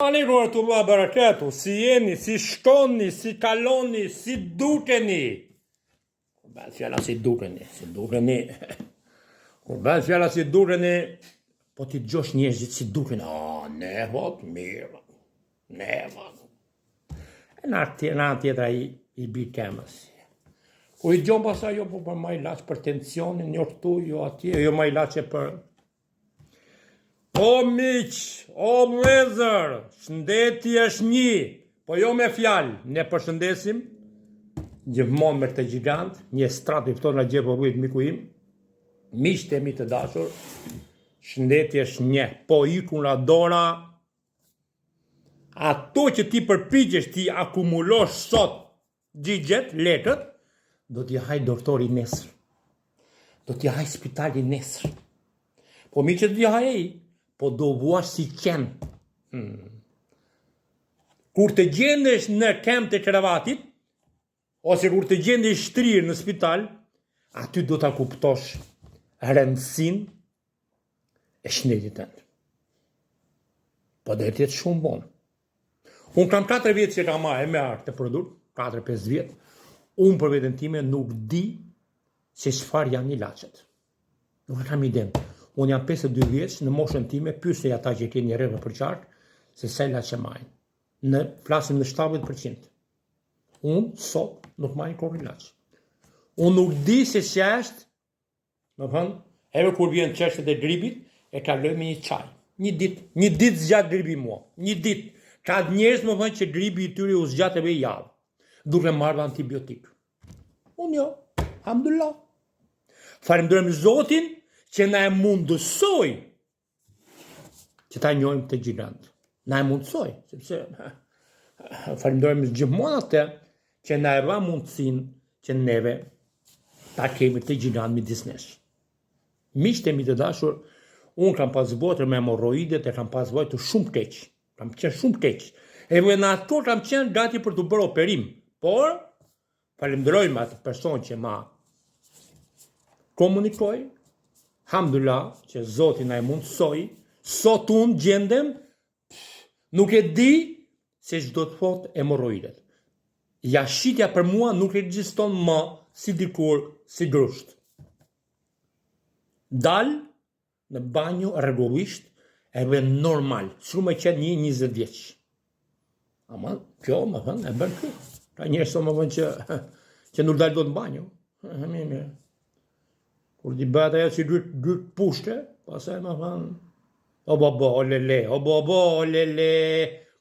Alaikum warahmatullahi wabarakatuh. Si jeni, si shkoni, si kaloni, si dukeni? Kur bëhet fjala si dukeni. Kur bëhet fjala si dukeni, po ti dëgjosh njerëzit si duken. Ne vot mirë. Ne vot. Në anë tjetër ai i bi kemës. Ku i gjon pasaj jo po për ma ilaç për tensionin, jo këtu, jo atje, jo ma ilaçe për. O miq, o vëllezër, shëndeti është një, po jo me fjalë. Ne përshëndesim gjithmonë me këtë gjigant, një strat i fton nga Gjepovujt miku im. Miqtë e mi të dashur, shëndeti është një, po iku nga dora. Ato që ti përpiqesh ti akumulosh sot gjigjet, lekët, do t'i haj doktori nesër. Do t'i haj spitali nesër. Po mi që t'i haj e i, po do vuash si qenë. Kur të gjendesh në kem të krevatit, ose kur të gjendesh shtrirë në spital, aty do t'a kuptosh rëndësin e shëndetit tënd. Po do t'jetë shumë bon. Unë kam 4 vjetë që kam marrë me artë të produkt, 4-5 vjetë, unë për vetën time nuk di se çfarë janë ilaçet. Nuk kam iden. Unë jam 52 vjeç, në moshën time, pyesej ata që keni rreve për qark, se sa ilaçe marrin. Flasim në 70%. Unë sot nuk marr kurrë ilaç. Unë nuk di se ç'është, më thënë, edhe kur vjen çështjet e gripit, e kaloj me një çaj. Një ditë zgjat gripi mua. Një ditë. Ka njerëz më thënë që gripi i tyre u zgjat edhe javë, duke marrë antibiotik. Unë jo, alhamdulillah. Falenderojmë Zotin që na e mundësoi që ta njohim të gjigant. Na e mundësoi, sepse falenderojmë gjithmonë atë që na e dha mundësinë që neve ta kemi të gjigant midis nesh. Miqtë e mi të dashur, unë kam pas botër me hemorroidet e kam pas vojtë shumë keq. Kam qenë shumë keq. E në ato kam qenë gati për të bërë operim. Por, falenderojmë atë person që ma komunikoi, alhamdulillah që Zoti na e mundësoi, sot unë gjendem, nuk e di se ç'do të thotë hemorroidet. Jashitja për mua nuk ekziston më si dikur, si grusht. Dal në banjo rregullisht, edhe normal, shumë e qenë 20 vjeç. Ama kjo më thënë e bën kjo. Ka njerëz që më thënë që nuk dalë do të banjo. Mirë. Kur di bëhet ajo që dy pushte, pastaj më thënë, o babo, o lele.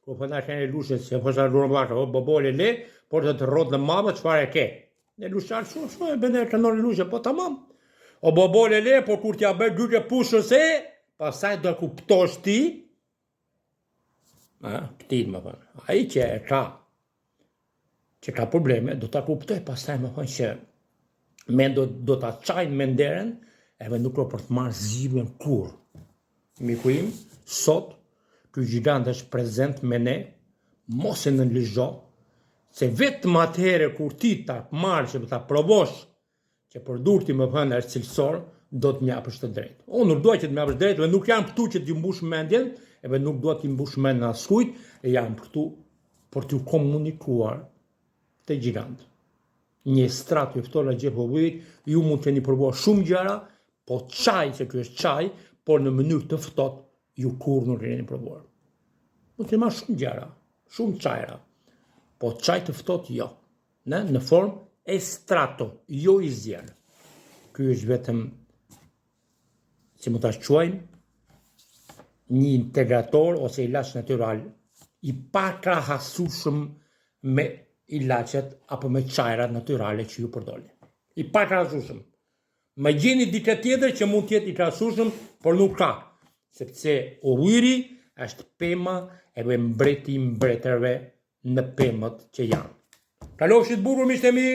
Kur po na kanë lushe, se po sa durën vaka, o babo, lele, por të rrot në mama çfarë e ke. Ne lushar shumë e bën e kanon lushe, po tamam. O babo, lele, por kur t'ja bë dy pushës e pasaj do kuptosh ti, këti më thënë, ai që ka probleme, do ta kuptoj pasaj më thënë që me do ta çajnë me nderen, edhe nuk do për të marrë zgjidhjen kur. Miku im, sot, ky gjigant është prezent me ne, mos e nënligjo, se vetëm atëherë kur ti ta marrë që ta provosh, që produkti më thënë është cilësor, do të mjapësh të drejtë. Unë nuk dua që të mjapësh drejtë, dhe nuk jam këtu që t'ju mbush mendjen, edhe nuk dua t'i mbush mendjen askujt, e jam këtu për t'ju komunikuar të gjigant. Një strat ju fton nga Gjepovujt, ju mund të keni provuar shumë gjëra, po çaj që ky është çaj, por në mënyrë të ftohtë ju kurrë nuk keni provuar. Mund të marr shumë gjëra, shumë çajra, po çaj të ftohtë jo. Në formë estrato, jo i zjerë. Ky është vetëm si më ta quajmë, një integrator ose ilaç natyral i pakrahasueshëm me ilaçet apo me çajrat natyrale që ju përdorni. I pakrahasueshëm. Më gjeni diçka tjetër që mund të jetë i krahasueshëm, por nuk ka, sepse ujri është pema edhe mbreti i mbretërve në pemët që janë. Kalofshit bukur miqtë e mi,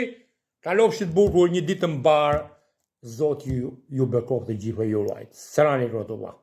kalofshit bukur, një ditë të mbar. Zoti ju bekoftë gjithë ju ruajt. Selam alejkum.